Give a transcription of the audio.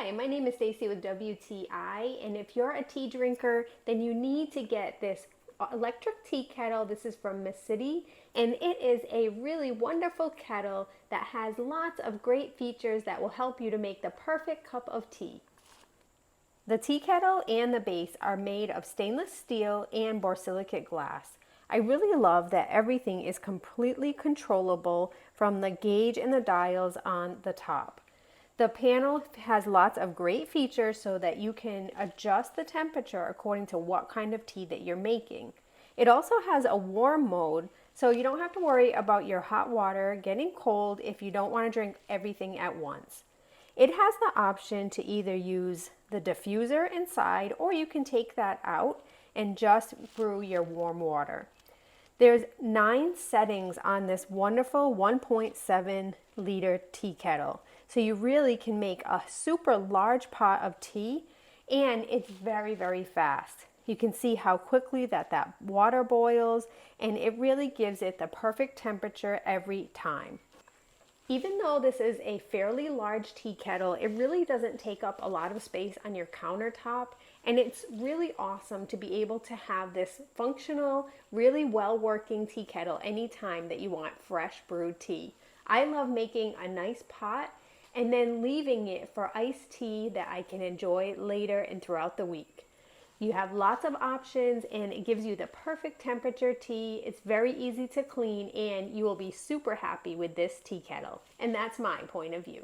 Hi, my name is Stacy with WTI, and if you're a tea drinker, then you need to get this electric tea kettle. This is from Mecity, and it is a really wonderful kettle that has lots of great features that will help you to make the perfect cup of tea. The tea kettle and the base are made of stainless steel and borosilicate glass. I really love that everything is completely controllable from the gauge and the dials on the top. The panel has lots of great features so that you can adjust the temperature according to what kind of tea that you're making. It also has a warm mode, so you don't have to worry about your hot water getting cold if you don't want to drink everything at once. It has the option to either use the diffuser inside, or you can take that out and just brew your warm water. There's 9 settings on this wonderful 1.7 liter tea kettle. So you really can make a super large pot of tea, and it's very, very fast. You can see how quickly that water boils, and it really gives it the perfect temperature every time. Even though this is a fairly large tea kettle, it really doesn't take up a lot of space on your countertop, and it's really awesome to be able to have this functional, really well-working tea kettle anytime that you want fresh brewed tea. I love making a nice pot and then leaving it for iced tea that I can enjoy later and throughout the week. You have lots of options, and it gives you the perfect temperature tea. It's very easy to clean, and you will be super happy with this tea kettle. And that's my point of view.